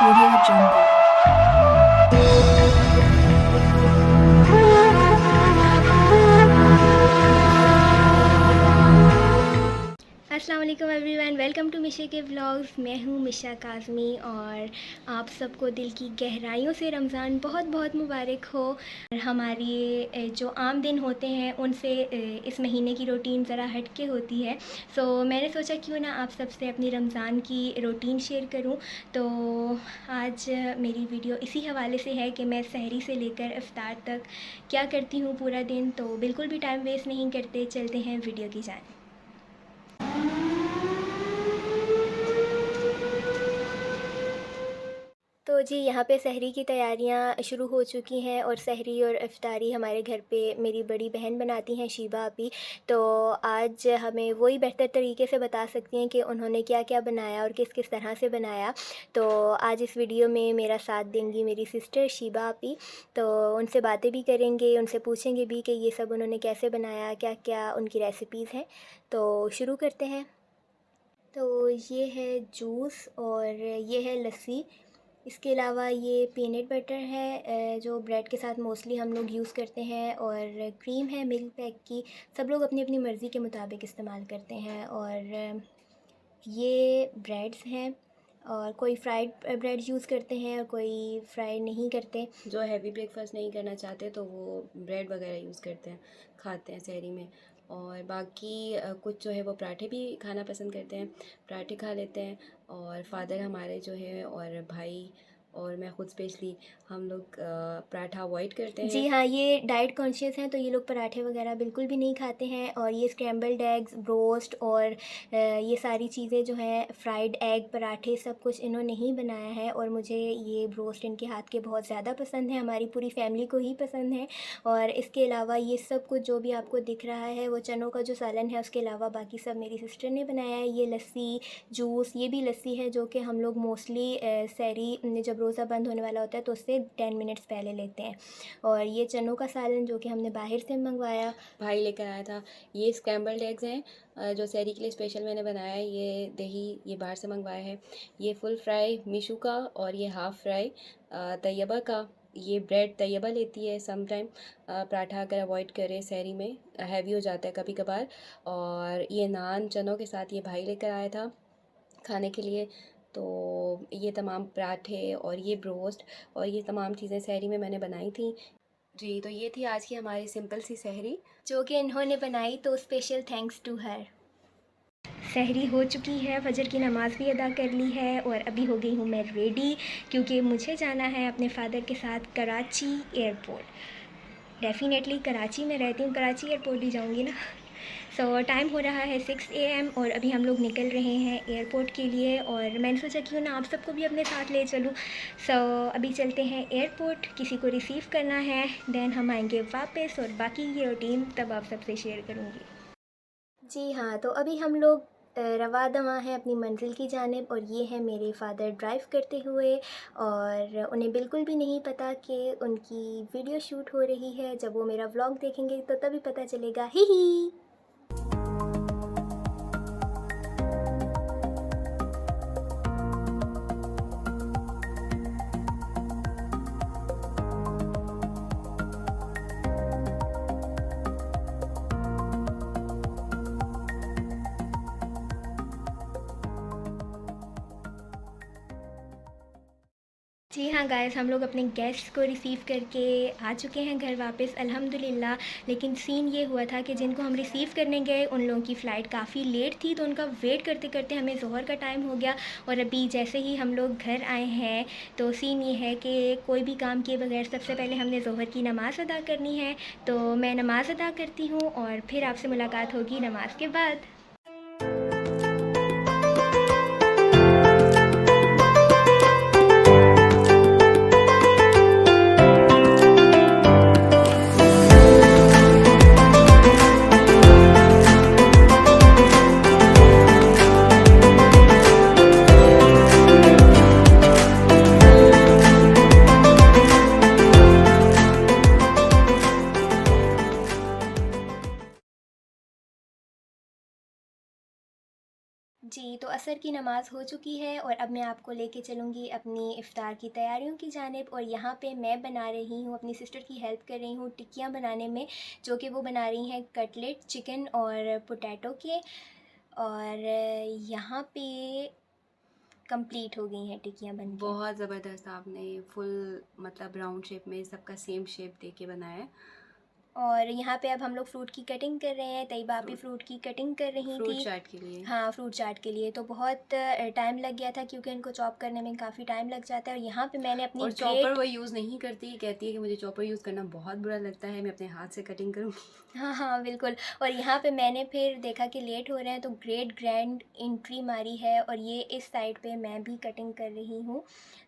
Audio Jungle. अस्सलाम वालेकुम everyone, welcome to मिशा के व्लॉग्स। मैं हूँ मिशा काज़मी और आप सबको दिल की गहराइयों से रमज़ान बहुत बहुत मुबारक हो। हमारी जो आम दिन होते हैं उनसे इस महीने की रूटीन ज़रा हट के होती है। सो मैंने सोचा क्यों ना आप सबसे अपनी रमज़ान की रूटीन शेयर करूँ। तो आज मेरी वीडियो इसी हवाले से है कि मैं सहरी से लेकर इफ्तार तक क्या करती हूँ पूरा दिन। तो बिल्कुल भी टाइम वेस्ट नहीं करते, चलते हैं वीडियो की जानिब। तो जी यहाँ पे सहरी की तैयारियाँ शुरू हो चुकी हैं और सहरी और इफ़्तारी हमारे घर पे मेरी बड़ी बहन बनाती हैं, शीबा आपी। तो आज हमें वही बेहतर तरीके से बता सकती हैं कि उन्होंने क्या क्या बनाया और किस किस तरह से बनाया। तो आज इस वीडियो में मेरा साथ देंगी मेरी सिस्टर शीबा आपी। तो उनसे बातें भी करेंगे, उनसे पूछेंगे भी कि ये सब उन्होंने कैसे बनाया, क्या क्या उनकी रेसिपीज़ हैं। तो शुरू करते हैं। तो ये है जूस और ये है लस्सी। इसके अलावा ये पीनट बटर है जो ब्रेड के साथ मोस्टली हम लोग यूज़ करते हैं, और क्रीम है मिल्क पैक की। सब लोग अपनी अपनी मर्ज़ी के मुताबिक इस्तेमाल करते हैं। और ये ब्रेड्स हैं, और कोई फ्राइड ब्रेड यूज़ करते हैं और कोई फ्राई नहीं करते। जो हैवी ब्रेकफास्ट नहीं करना चाहते तो वो ब्रेड वगैरह यूज़ करते हैं, खाते हैं सहरी में। और बाकी कुछ जो है वो पराठे भी खाना पसंद करते हैं, पराठे खा लेते हैं। और फादर हमारे जो है और भाई और मैं ख़ुद स्पेशली हम लोग पराठा अवॉइड करते हैं। जी हाँ, ये डाइट कॉन्शियस हैं तो ये लोग पराठे वगैरह बिल्कुल भी नहीं खाते हैं। और ये स्क्रैम्बल्ड एग्स, ब्रोस्ट और ये सारी चीज़ें जो हैं, फ्राइड एग, पराठे, सब कुछ इन्होंने ही बनाया है। और मुझे ये ब्रोस्ट इनके हाथ के बहुत ज़्यादा पसंद है, हमारी पूरी फैमिली को ही पसंद है। और इसके अलावा ये सब कुछ जो भी आपको दिख रहा है वो चनों का जो सालन है, उसके अलावा बाकी सब मेरी सिस्टर ने बनाया है। ये लस्सी, जूस, ये भी लस्सी है जो कि हम लोग मोस्टली सहरी जब रोज़ा बंद होने वाला होता है तो उससे 10 मिनट्स पहले लेते हैं। और ये चनों का सालन जो कि हमने बाहर से मंगवाया, भाई लेकर आया था। ये स्क्रैम्बल्ड एग्स हैं जो सहरी के लिए स्पेशल मैंने बनाया है। ये दही ये बाहर से मंगवाया है। ये फुल फ्राई मीशू का, और ये हाफ़ फ्राई तैयबा का। ये ब्रेड तैयबा लेती है सम टाइम, पराठा अगर अवॉइड करें सहरी में, हैवी हो जाता है कभी कभार। और ये नान चनों के साथ ये भाई लेकर आया था खाने के लिए। तो ये तमाम पराठे और ये ब्रोस्ट और ये तमाम चीज़ें सहरी में मैंने बनाई थी। जी, तो ये थी आज की हमारी सिंपल सी सहरी जो कि इन्होंने बनाई, तो स्पेशल थैंक्स टू हर। सहरी हो चुकी है, फजर की नमाज़ भी अदा कर ली है और अभी हो गई हूँ मैं रेडी, क्योंकि मुझे जाना है अपने फ़ादर के साथ कराची एयरपोर्ट। डेफ़िनेटली कराची में रहती हूँ, कराची एयरपोर्ट ही जाऊँगी ना। सो टाइम हो रहा है 6 AM और अभी हम लोग निकल रहे हैं एयरपोर्ट के लिए। और मैंने सोचा क्यों ना आप सबको भी अपने साथ ले चलूँ। सो अभी चलते हैं एयरपोर्ट, किसी को रिसीव करना है, देन हम आएंगे वापस और बाकी की रूटीन तब आप सबसे शेयर करूँगी। जी हाँ, तो अभी हम लोग रवा दवा हैं अपनी मंजिल की जानिब, और ये है मेरे फ़ादर ड्राइव करते हुए। और उन्हें बिल्कुल भी नहीं पता कि उनकी वीडियो शूट हो रही है। जब वो मेरा व्लॉग देखेंगे तो तभी पता चलेगा। ही ही। जी हाँ गाइस, हम लोग अपने गेस्ट को रिसीव करके आ चुके हैं घर वापस अल्हम्दुलिल्लाह। लेकिन सीन ये हुआ था कि जिनको हम रिसीव करने गए उन लोगों की फ़्लाइट काफ़ी लेट थी, तो उनका वेट करते करते हमें ज़ोहर का टाइम हो गया। और अभी जैसे ही हम लोग घर आए हैं तो सीन ये है कि कोई भी काम किए बगैर सबसे पहले हमने ज़ोहर की नमाज़ अदा करनी है। तो मैं नमाज़ अदा करती हूँ और फिर आपसे मुलाकात होगी नमाज़ के बाद। जी, तो असर की नमाज़ हो चुकी है और अब मैं आपको लेके चलूँगी अपनी इफ़्तार की तैयारियों की जानिब। और यहाँ पे मैं बना रही हूँ, अपनी सिस्टर की हेल्प कर रही हूँ टिक्कियाँ बनाने में, जो कि वो बना रही हैं कटलेट चिकन और पोटैटो के। और यहाँ पे कंप्लीट हो गई हैं टिक्कियाँ बन के। बहुत ज़बरदस्त आपने फुल मतलब राउंड शेप में सबका सेम शेप दे के बनाया है। और यहाँ पे अब हम लोग फ्रूट की कटिंग कर रहे हैं, तैयबा भी फ्रूट फ्रूट की कटिंग कर रही फ्रूट थी। चाट के लिए। हाँ, फ्रूट चाट के लिए तो बहुत टाइम लग गया था, क्योंकि इनको चॉप करने में काफ़ी टाइम लग जाता है। और यहाँ पे मैंने अपनी और चॉपर ग्रेट वो यूज़ नहीं करती, कहती है कि मुझे चॉपर यूज़ करना बहुत बुरा लगता है, मैं अपने हाथ से कटिंग करूँगी। हाँ, हाँ, बिल्कुल। और यहाँ पे मैंने फिर देखा कि लेट हो रहे हैं, तो ग्रेट ग्रैंड एंट्री मारी है और ये इस साइड पे मैं भी कटिंग कर रही हूँ।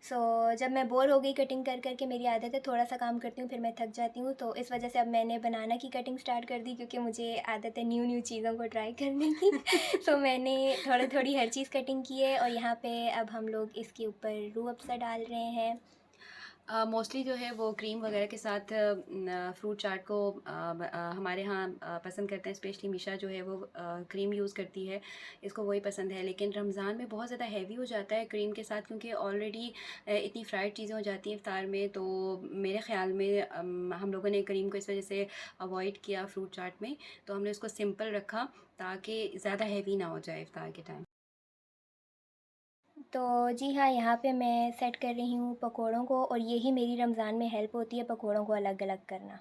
सो जब मैं बोर हो गई कटिंग कर के, मेरी आदत है थोड़ा-सा काम करती हूँ फिर मैं थक जाती हूँ, तो इस वजह से अब मैंने बनाना की कटिंग स्टार्ट कर दी, क्योंकि मुझे आदत है न्यू-न्यू चीज़ों को ट्राई करने की। सो मैंने थोड़ी-थोड़ी हर चीज़ कटिंग की है और यहाँ पे अब हम लोग इसके ऊपर रूह अफ़ज़ा डाल रहे हैं। मोस्टली जो है वो क्रीम वगैरह के साथ फ्रूट चाट को हमारे यहाँ पसंद करते हैं। स्पेशली मिशा जो है वो क्रीम यूज़ करती है, इसको वही पसंद है। लेकिन रमज़ान में बहुत ज़्यादा हैवी हो जाता है क्रीम के साथ, क्योंकि ऑलरेडी इतनी फ्राइड चीज़ें हो जाती हैं इफ्तार में। तो मेरे ख़्याल में हम लोगों ने क्रीम को इस वजह से अवॉइड किया फ्रूट चाट में। तो हमने उसको सिंपल रखा ताकि ज़्यादा हैवी ना हो जाए इफ्तार के टाइम। तो जी हाँ, यहाँ पे मैं सेट कर रही हूँ पकोड़ों को, और यही मेरी रमज़ान में हेल्प होती है, पकोड़ों को अलग-अलग करना।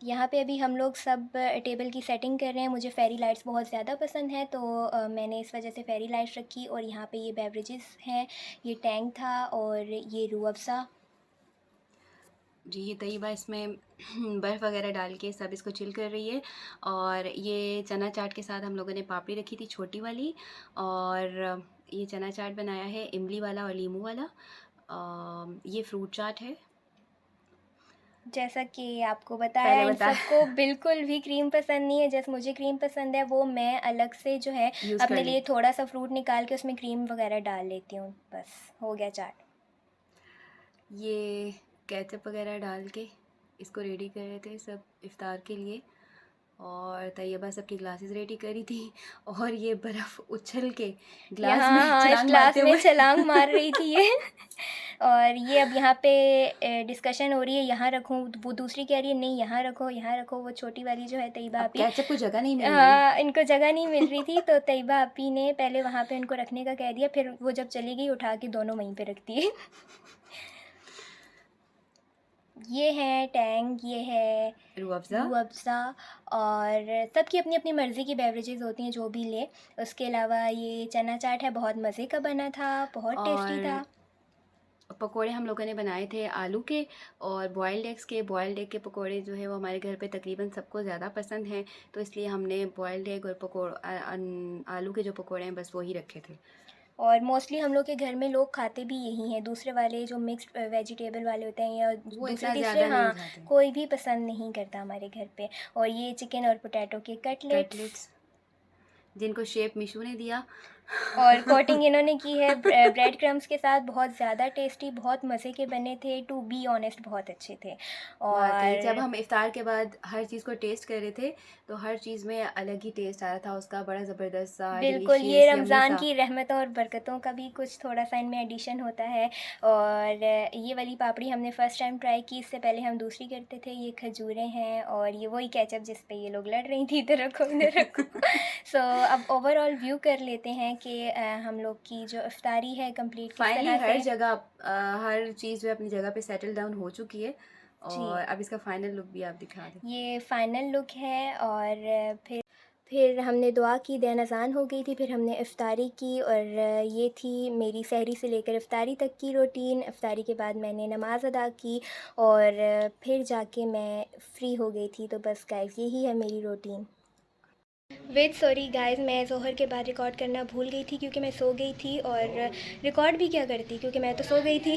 यहाँ पे अभी हम लोग सब टेबल की सेटिंग कर रहे हैं। मुझे फेरी लाइट्स बहुत ज़्यादा पसंद हैं, तो मैंने इस वजह से फेरी लाइट्स रखी। और यहाँ पे ये बेवरेजेस हैं, ये टैंग था और ये रूह अफ़ज़ा। जी, ये तैयबा इसमें बर्फ़ वग़ैरह डाल के सब इसको चिल कर रही है। और ये चना चाट के साथ हम लोगों ने पापड़ी रखी थी छोटी वाली। और ये चना चाट बनाया है इमली वाला और लीमू वाला। ये फ्रूट चाट है। जैसा कि आपको बताया, पहले इन बता सबको बिल्कुल भी क्रीम पसंद नहीं है। जैसे मुझे क्रीम पसंद है, वो मैं अलग से जो है यूज़ कर अपने ली। लिए थोड़ा-सा फ्रूट निकाल के उसमें क्रीम वग़ैरह डाल लेती हूँ, बस हो गया चाट। ये केचअप वग़ैरह डाल के इसको रेडी कर रहे थे सब इफ़्तार के लिए। और तैयबा सबकी ग्लासेस रेडी करी थी। और ये बर्फ़ उछल के ग्लास में यहाँ हाँ, इस छलांग क्लास मारते में हुए छलांग मार रही थी ये। और ये अब यहाँ पे डिस्कशन हो रही है, यहाँ रखूँ, वो दूसरी कह रही है नहीं यहाँ रखो। वो छोटी वाली जो है तैयबा अब आपी, केचअप को जगह नहीं मिल रही। हाँ, इनको जगह नहीं मिल रही थी, तो तैयबा आपी ने पहले वहाँ पे उनको रखने का कह दिया, फिर वो जब चली गई उठा के दोनों वहीं पे रख दिए। ये है टैंग, ये है रूह अफ़ज़ा। रूह अफ़ज़ा। और सबकी अपनी-अपनी मर्ज़ी की बेवरेजेज़ होती हैं, जो भी ले। उसके अलावा ये चना चाट है, बहुत मज़े का बना था, बहुत टेस्टी और था। पकोड़े हम लोगों ने बनाए थे आलू के और बॉइल्ड एग्स के। बॉइल्ड एग के पकोड़े जो है वो हमारे घर पे तकरीबन सबको ज़्यादा पसंद हैं, तो इसलिए हमने बॉइल्ड एग और आलू के जो पकोड़े हैं बस वही रखे थे। और मोस्टली हम लोग के घर में लोग खाते भी यही हैं, दूसरे वाले जो मिक्स्ड वेजिटेबल वाले होते हैं या वो इतना दूसरे-तीसरे, ज़्यादा नहीं हाँ, खाते। कोई भी पसंद नहीं करता हमारे घर पे। और ये चिकन और पोटैटो के कटलेट्स। कटलेट्स जिनको शेप मिशू ने दिया। और कोटिंग इन्होंने की है ब्रेड क्रम्स के साथ, बहुत ज़्यादा टेस्टी, बहुत मज़े के बने थे, टू बी ऑनेस्ट बहुत अच्छे थे। वाक़ई जब और हम इफ़्तार के बाद हर चीज़ को टेस्ट कर रहे थे, तो हर चीज़ में अलग ही टेस्ट आ रहा था उसका, बड़ा ज़बरदस्त सा, बिल्कुल, ये डिलीशियस, यम्मी रमज़ान सा। की रहमतों और बरकतों का भी कुछ थोड़ा-सा इनमें एडिशन होता है। और ये वाली पापड़ी हमने फ़र्स्ट टाइम ट्राई की, इससे पहले हम दूसरी करते थे। ये खजूरें हैं और ये वही केचअप जिस पे ये लोग लड़ रही थी, इधर रखो, इधर रखो। सो अब ओवरऑल व्यू कर लेते हैं कि हम लोग की जो इफ्तारी है कंप्लीट किस फाइनली तरह हर से। जगह हर चीज़ जो है अपनी जगह पे सेटल डाउन हो चुकी है। जी, और अब इसका फाइनल लुक भी आप दिखा दें। ये फ़ाइनल लुक है। और फिर हमने दुआ की, देन अज़ान हो गई थी, फिर हमने इफ़्तारी की। और ये थी मेरी सहरी से लेकर इफ़्तारी तक की रूटीन। इफ़्तारी के बाद मैंने नमाज़ अदा की और फिर जाके मैं फ़्री हो गई थी। तो बस गाइस, यही है मेरी रूटीन। वेट सॉरी गाइस, मैं ज़ोहर के बाद रिकॉर्ड करना भूल गई थी, क्योंकि मैं सो गई थी। और रिकॉर्ड भी क्या करती, क्योंकि मैं तो सो गई थी।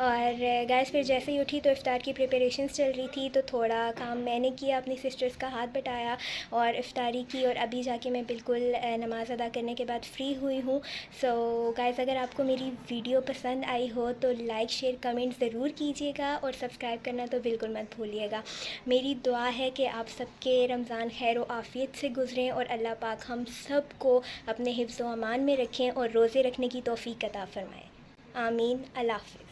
और गाइस, फिर जैसे ही उठी तो इफ़्तार की प्रिपरेशंस चल रही थी, तो थोड़ा काम मैंने किया, अपनी सिस्टर्स का हाथ बटाया और इफ़्तारी की। और अभी जाके मैं बिल्कुल नमाज़ अदा करने के बाद फ़्री हुई हूँ। सो गाइस, अगर आपको मेरी वीडियो पसंद आई हो तो लाइक शेयर कमेंट ज़रूर कीजिएगा और सब्सक्राइब करना तो बिल्कुल मत भूलिएगा। मेरी दुआ है कि आप सबके रमज़ान खैर व आफ़ियत से गुज़रे गुज़रें और अल्लाह पाक हम सब को अपने हिफ्ज़ व अमान में रखें और रोज़े रखने की तौफ़ीक अता फ़रमाए। आमीन। अल्लाह हाफ़िज़।